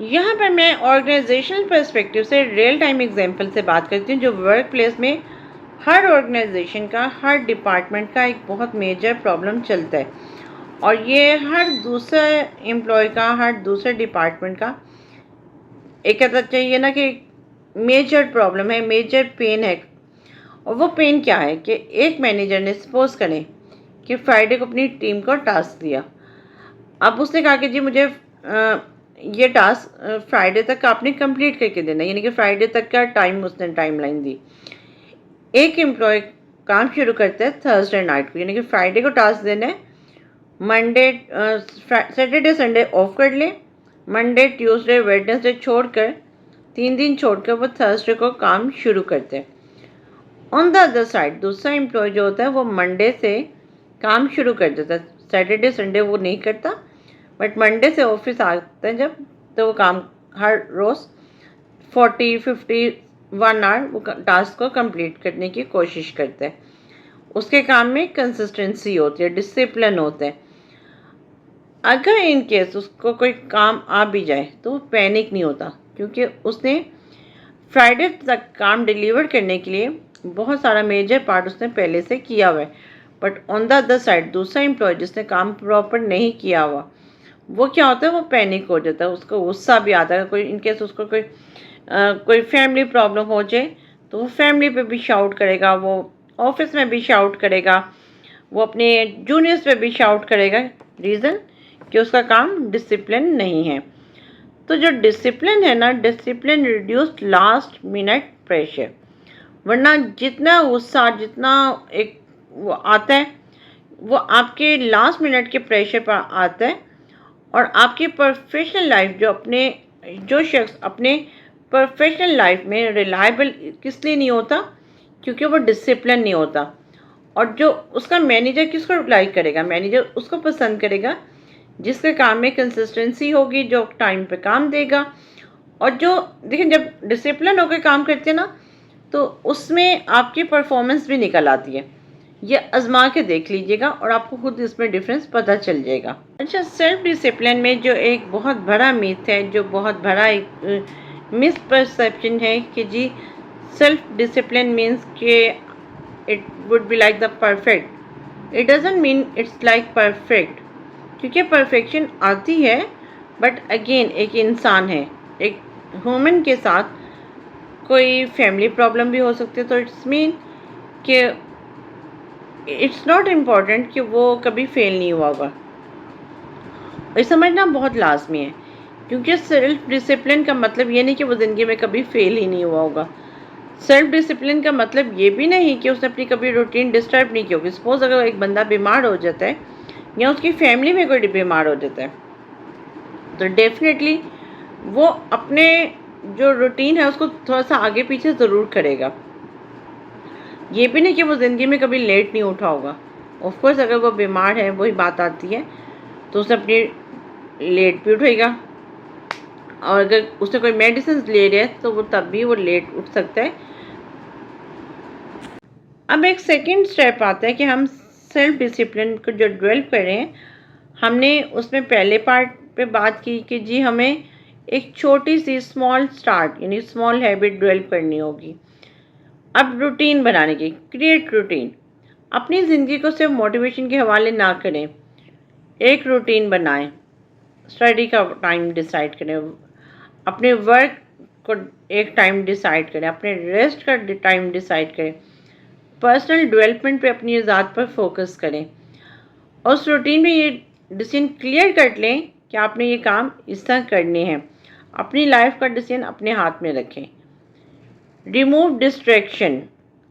यहाँ पर मैं ऑर्गेनाइजेशनल पर्सपेक्टिव से रियल टाइम एग्जांपल से बात करती हूँ, जो वर्क प्लेस में हर ऑर्गेनाइजेशन का, हर डिपार्टमेंट का एक बहुत मेजर प्रॉब्लम चलता है, और ये हर दूसरे एम्प्लॉय का, हर दूसरे डिपार्टमेंट का एक कहना चाहिए ना कि मेजर प्रॉब्लम है, मेजर पेन है। और वो पेन क्या है कि एक मैनेजर ने सपोज करें कि फ्राइडे को अपनी टीम को टास्क दिया। अब उसने कहा कि जी मुझे ये टास्क फ्राइडे तक आपने कंप्लीट करके देना, यानी कि फ्राइडे तक का टाइम उसने टाइमलाइन दी। एक एम्प्लॉय काम शुरू करता है थर्सडे नाइट को, यानी कि फ्राइडे को टास्क देना है, मंडे सैटरडे संडे ऑफ कर ले, मंडे ट्यूसडे वेडनेसडे छोड़कर 3 दिन छोड़कर वो थर्सडे को काम शुरू करते हैं। ऑन द अदर साइड दूसरा एम्प्लॉय जो होता है वो मंडे से काम शुरू कर देता है, सैटरडे संडे वो नहीं करता, बट मंडे से ऑफिस आता है जब, तो वो काम हर रोज़ 40-50 1 आवर वो टास्क को कंप्लीट करने की कोशिश करता है। उसके काम में कंसिस्टेंसी होती है, डिसिप्लिन होता है। अगर इन केस उसको कोई काम आ भी जाए तो वो पैनिक नहीं होता, क्योंकि उसने फ्राइडे तक काम डिलीवर करने के लिए बहुत सारा मेजर पार्ट उसने पहले से किया हुआ है। But on the other side दूसरा एम्प्लॉय जिसने काम प्रॉपर नहीं किया हुआ, वो क्या होता है, वो पैनिक हो जाता है, उसको गुस्सा भी आता है। कोई इनकेस उसको कोई फैमिली प्रॉब्लम हो जाए तो वो फैमिली पे भी शाउट करेगा, वो ऑफिस में भी शाउट करेगा, वो अपने जूनियर्स पे भी शाउट करेगा। रीज़न कि उसका काम डिसिप्लिन नहीं है। तो जो डिसिप्लिन है ना, discipline reduced last minute pressure. वरना जितना गुस्सा, जितना एक वो आता है, वो आपके लास्ट मिनट के प्रेशर पर आता है। और आपकी प्रोफेशनल लाइफ जो शख्स अपने प्रोफेशनल लाइफ में रिलायबल किस लिए नहीं होता, क्योंकि वो डिसिप्लिन नहीं होता। और जो उसका मैनेजर किसको लाइक करेगा, मैनेजर उसको पसंद करेगा जिसके काम में कंसिस्टेंसी होगी, जो टाइम पे काम देगा। और जो देखिए, जब डिसिप्लिन होकर काम करते हैं ना, तो उसमें आपकी परफॉर्मेंस भी निकल आती है। ये आजमा के देख लीजिएगा और आपको खुद इसमें डिफरेंस पता चल जाएगा। अच्छा, सेल्फ डिसिप्लिन में जो एक बहुत बड़ा मिथ है, जो बहुत बड़ा एक मिसपरसेप्शन है कि जी सेल्फ डिसिप्लिन मीन्स कि it would be like the perfect. It doesn't mean it's like perfect, क्योंकि परफेक्शन आती है, बट अगेन एक इंसान है, एक ह्यूमन के साथ कोई फैमिली प्रॉब्लम भी हो सकती है। तो इट्स मीन कि इट्स नॉट इम्पॉर्टेंट कि वो कभी फेल नहीं हुआ होगा। ये समझना बहुत लाजमी है, क्योंकि सेल्फ डिसिप्लिन का मतलब ये नहीं कि वो ज़िंदगी में कभी फेल ही नहीं हुआ होगा। सेल्फ डिसिप्लिन का मतलब ये भी नहीं कि उसने अपनी कभी रूटीन डिस्टर्ब नहीं की होगी। सपोज अगर एक बंदा बीमार हो जाता है या उसकी फैमिली में कोई बीमार हो जाता है, तो डेफिनेटली वो अपने जो रूटीन है उसको थोड़ा सा आगे पीछे ज़रूर करेगा। ये भी नहीं कि वो ज़िंदगी में कभी लेट नहीं उठा होगा। ऑफकोर्स अगर वो बीमार है, वही बात आती है, तो उसने अपनी लेट भी उठेगा। और अगर उसने कोई मेडिसिन ले रहा है तो वो तब भी वो लेट उठ सकता है। अब एक सेकंड स्टेप आता है कि हम सेल्फ डिसिप्लिन को जो डेवलप कर रहे हैं, हमने उसमें पहले पार्ट पे बात की कि जी हमें एक छोटी सी स्मॉल स्टार्ट यानी स्मॉल हैबिट डेवलप करनी होगी। अब रूटीन बनाने की, क्रिएट रूटीन। अपनी ज़िंदगी को सिर्फ मोटिवेशन के हवाले ना करें, एक रूटीन बनाएं। स्टडी का टाइम डिसाइड करें, अपने वर्क को एक टाइम डिसाइड करें, अपने रेस्ट का टाइम डिसाइड करें, पर्सनल डेवलपमेंट पे अपनी ज़ात पर फोकस करें। और उस रूटीन में ये डिसीजन क्लियर कर लें कि आपने ये काम इस तरह करने हैं। अपनी लाइफ का डिसीजन अपने हाथ में रखें। Remove distraction.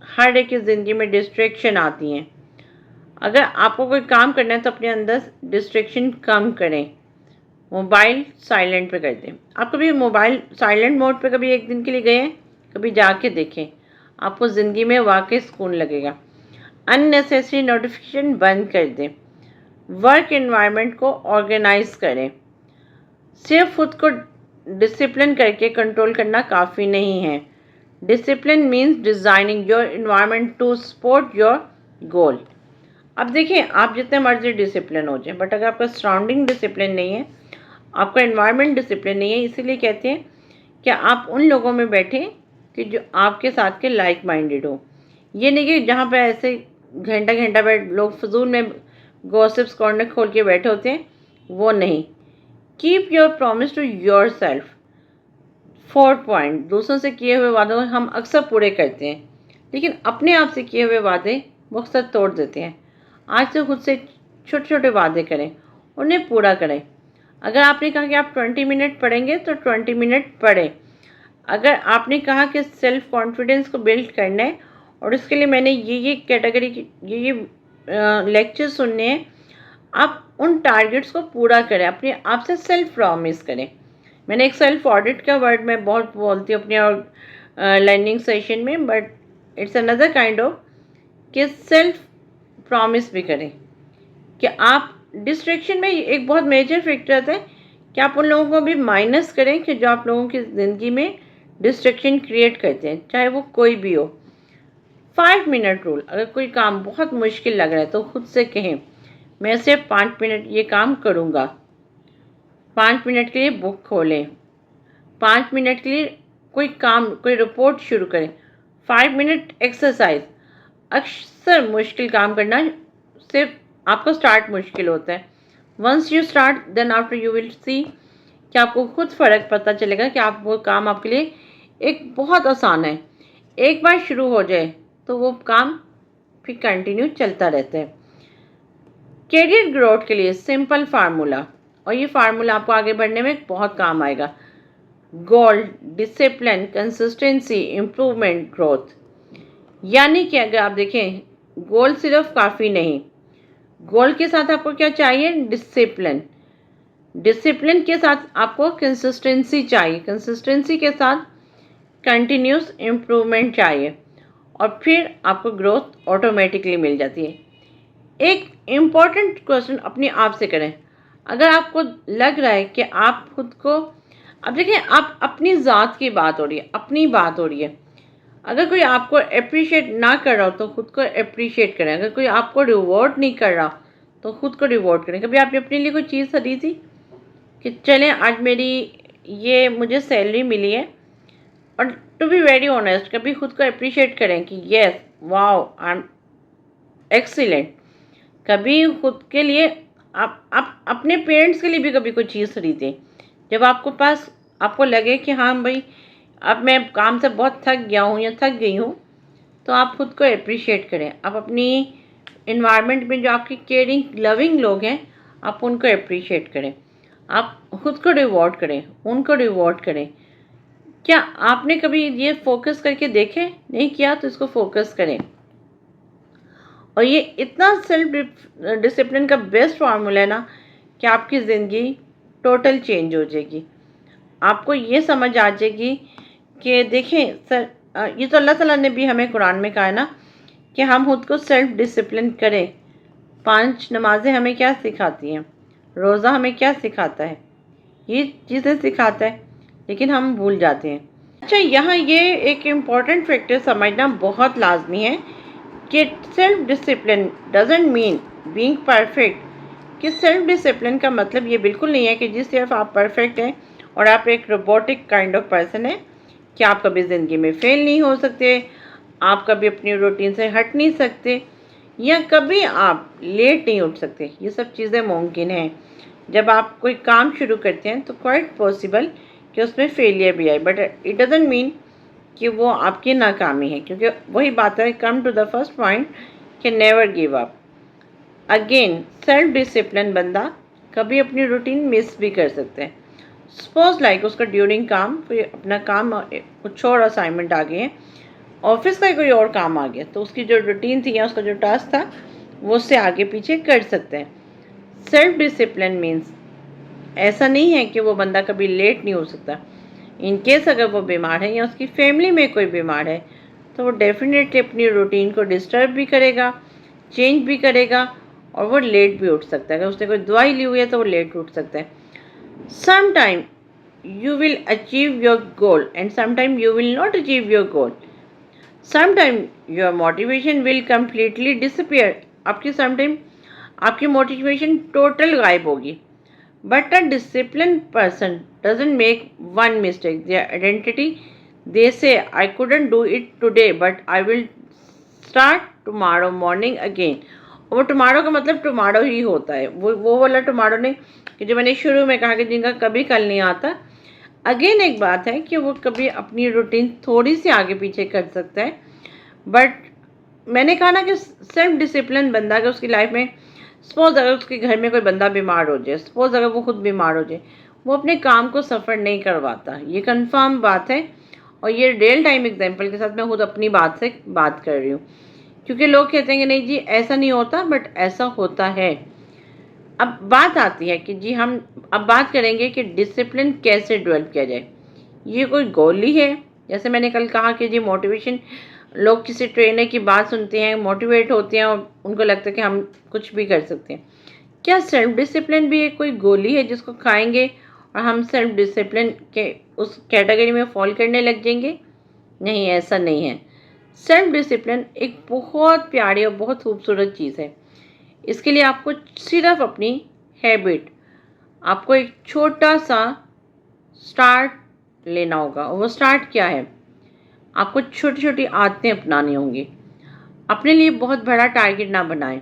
हर एक की ज़िंदगी में डिस्ट्रैक्शन आती हैं। अगर आपको कोई काम करना है तो अपने अंदर डिस्ट्रैक्शन कम करें। मोबाइल साइलेंट पे कर दें। आप कभी मोबाइल साइलेंट मोड पे कभी एक दिन के लिए गए हैं? कभी जाके देखें, आपको ज़िंदगी में वाकई सुकून लगेगा। अननेसेसरी नोटिफिकेशन बंद कर दें। वर्क एनवायरनमेंट को ऑर्गेनाइज करें। सिर्फ खुद को डिसिप्लिन करके कंट्रोल करना काफ़ी नहीं है। Discipline means designing your environment to support your goal. अब देखिए, आप जितने मर्जी डिसिप्लिन हो जाए, बट अगर आपका सराउंडिंग डिसिप्लिन नहीं है, आपका एनवायरनमेंट डिसिप्लिन नहीं है, इसीलिए कहते हैं कि आप उन लोगों में बैठें कि जो आपके साथ के लाइक माइंडेड हो। ये नहीं कि जहाँ पे ऐसे घंटा घंटा बैठ लोग फजूल में गॉसिप्स कॉर्नर खोल के बैठे होते हैं, वो नहीं। Keep your promise to yourself. 4 point, दूसरों से किए हुए वादों हम अक्सर पूरे करते हैं, लेकिन अपने आप से किए हुए वादे वो अक्सर तोड़ देते हैं। आज से खुद से छोटे छोटे वादे करें, उन्हें पूरा करें। अगर आपने कहा कि आप 20 मिनट पढ़ेंगे तो 20 मिनट पढ़ें। अगर आपने कहा कि सेल्फ कॉन्फिडेंस को बिल्ड करना है और इसके लिए मैंने ये कैटेगरी की ये लेक्चर सुनने हैं, आप उन टारगेट्स को पूरा करें, अपने आप से सेल्फ प्रॉमिस करें। मैंने एक सेल्फ ऑडिट का वर्ड मैं बहुत बोलती हूँ अपने लर्निंग सेशन में, but it's another kind of कि सेल्फ प्रॉमिस भी करें कि आप डिस्ट्रैक्शन में एक बहुत मेजर फैक्टर आता है कि आप उन लोगों को भी माइनस करें कि जो आप लोगों की ज़िंदगी में डिस्ट्रैक्शन क्रिएट करते हैं, चाहे वो कोई भी हो। 5 मिनट रूल, अगर कोई काम बहुत मुश्किल लग रहा है तो खुद से कहें मैं सिर्फ 5 मिनट ये काम करूँगा। 5 मिनट के लिए बुक खोलें, 5 मिनट के लिए कोई काम, कोई रिपोर्ट शुरू करें। 5 मिनट एक्सरसाइज। अक्सर मुश्किल काम करना सिर्फ आपका स्टार्ट मुश्किल होता है। Once you start then after you will see कि आपको खुद फ़र्क पता चलेगा कि आप वो काम आपके लिए एक बहुत आसान है। एक बार शुरू हो जाए तो वो काम फिर कंटिन्यू चलता रहता है। कैरियर ग्रोथ के लिए सिंपल फार्मूला, और ये फार्मूला आपको आगे बढ़ने में बहुत काम आएगा। गोल, डिसिप्लिन, कंसिस्टेंसी, इम्प्रूवमेंट, ग्रोथ। यानी कि अगर आप देखें, गोल सिर्फ काफ़ी नहीं, गोल के साथ आपको क्या चाहिए? डिसिप्लिन। डिसिप्लिन के साथ आपको कंसिस्टेंसी चाहिए, कंसिस्टेंसी के साथ कंटिन्यूस इम्प्रूवमेंट चाहिए, और फिर आपको ग्रोथ ऑटोमेटिकली मिल जाती है। एक इम्पॉर्टेंट क्वेश्चन अपने आप से करें। अगर आपको लग रहा है कि आप खुद को, अब देखिए, आप अपनी ज़ात की बात हो रही है, अपनी बात हो रही है। अगर कोई आपको अप्रिशिएट ना कर रहा हो तो खुद को अप्रिशिएट करें। अगर कोई आपको रिवॉर्ड नहीं कर रहा तो खुद को रिवॉर्ड करें। कभी आपने अपने लिए कोई चीज़ खरीदी थी कि चलें आज मेरी ये मुझे सैलरी मिली है, और टू बी वेरी ऑनेस्ट कभी खुद को अप्रिशिएट करें कि yes wow I am excellent. कभी खुद के लिए आप अपने पेरेंट्स के लिए भी कभी कोई चीज़ खरीदें। जब आपको पास आपको लगे कि हाँ भाई अब मैं काम से बहुत थक गया हूँ या थक गई हूँ, तो आप खुद को अप्रिशिएट करें। आप अपनी इन्वायरमेंट में जो आपके केयरिंग लविंग लोग हैं, आप उनको अप्रिशिएट करें। आप खुद को रिवॉर्ड करें, उनको रिवॉर्ड करें। क्या आपने कभी ये फोकस करके देखें? नहीं किया तो इसको फोकस करें। और ये इतना सेल्फ डिसिप्लिन का बेस्ट फार्मूला है ना कि आपकी ज़िंदगी टोटल चेंज हो जाएगी। आपको ये समझ आ जाएगी कि देखें सर, ये तो अल्लाह ताला ने भी हमें कुरान में कहा है ना कि हम खुद को सेल्फ डिसिप्लिन करें। 5 नमाज़ें हमें क्या सिखाती हैं? रोज़ा हमें क्या सिखाता है? ये चीज़ें सिखाता है, लेकिन हम भूल जाते हैं। अच्छा, यहाँ ये एक इम्पॉर्टेंट फैक्टर समझना बहुत लाजमी है कि self discipline doesn't mean being perfect. कि सेल्फ डिसिप्लिन का मतलब ये बिल्कुल नहीं है कि जिस सिर्फ आप परफेक्ट हैं और आप एक रोबोटिक काइंड ऑफ पर्सन हैं कि आप कभी ज़िंदगी में फेल नहीं हो सकते, आप कभी अपनी रूटीन से हट नहीं सकते, या कभी आप लेट नहीं उठ सकते। ये सब चीज़ें मुमकिन हैं। जब आप कोई काम शुरू करते हैं तो क्वाइट पॉसिबल कि उसमें फेलियर भी आए, बट इट डजंट मीन कि वो आपकी नाकामी है, क्योंकि वही बात है, come to the first point कि never give up. Again self discipline बंदा कभी अपनी रूटीन मिस भी कर सकते हैं। सपोज लाइक उसका ड्यूरिंग काम कोई अपना काम कुछ और असाइनमेंट आ गए हैं, ऑफिस का कोई और काम आ गया, तो उसकी जो रूटीन थी या उसका जो टास्क था वो उससे आगे पीछे कर सकते हैं। सेल्फ डिसिप्लिन मीन्स ऐसा नहीं है कि वो बंदा कभी लेट नहीं हो सकता। इन केस अगर वो बीमार है या उसकी फैमिली में कोई बीमार है तो वो डेफिनेटली अपनी रूटीन को डिस्टर्ब भी करेगा, चेंज भी करेगा, और वो लेट भी उठ सकता है। अगर उसने कोई दवाई ली हुई है तो वो लेट उठ सकता है। Sometime you will achieve your goal and sometime you will not achieve your goal. Sometime your motivation will completely disappear. आपकी sometime आपकी मोटिवेशन टोटल गायब होगी। But a disciplined person doesn't make one mistake. Their identity, they say, I couldn't do it today, but I will start tomorrow morning again. वो tomorrow का मतलब tomorrow ही होता है, वो वाला टुमारो नहीं कि जो मैंने शुरू में कहा कि जिनका कभी कल नहीं आता। अगेन एक बात है कि वो कभी अपनी रूटीन थोड़ी सी आगे पीछे कर सकता है, बट मैंने कहा ना कि सेल्फ डिसिप्लिन बंदा अगर उसकी लाइफ में, सपोज अगर उसके घर में कोई बंदा बीमार हो जाए, सपोज अगर वो खुद बीमार हो जाए, वो अपने काम को सफ़र नहीं करवाता। ये कंफर्म बात है और ये रियल टाइम एग्जांपल के साथ मैं खुद अपनी बात से बात कर रही हूँ, क्योंकि लोग कहते हैं कि नहीं जी ऐसा नहीं होता, बट ऐसा होता है। अब बात आती है कि जी हम अब बात करेंगे कि डिसिप्लिन कैसे डेवलप किया जाए। ये कोई गोल ही है? जैसे मैंने कल कहा कि जी मोटिवेशन, लोग किसी ट्रेनर की बात सुनते हैं, मोटिवेट होते हैं और उनको लगता है कि हम कुछ भी कर सकते हैं। क्या सेल्फ डिसिप्लिन भी एक कोई गोली है जिसको खाएंगे और हम सेल्फ डिसिप्लिन के उस कैटेगरी में फॉल करने लग जाएंगे? नहीं, ऐसा नहीं है। सेल्फ डिसिप्लिन एक बहुत प्यारी और बहुत खूबसूरत चीज़ है। इसके लिए आपको सिर्फ अपनी हैबिट, आपको एक छोटा सा स्टार्ट लेना होगा। और वो स्टार्ट क्या है? आपको छोटी छोटी आदतें अपनानी होंगी। अपने लिए बहुत बड़ा टारगेट ना बनाएं।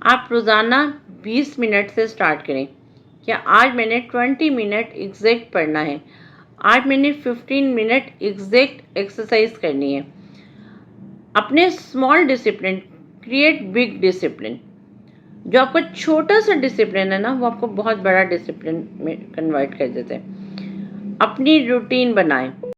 आप रोज़ाना 20 मिनट से स्टार्ट करें। क्या आज मैंने 20 मिनट एग्जैक्ट पढ़ना है, आज मैंने 15 मिनट एग्जैक्ट एक्सरसाइज करनी है। अपने small discipline create big discipline. जो आपका छोटा सा डिसिप्लिन है ना, वो आपको बहुत बड़ा डिसिप्लिन में कन्वर्ट कर देता है। अपनी रूटीन बनाएं।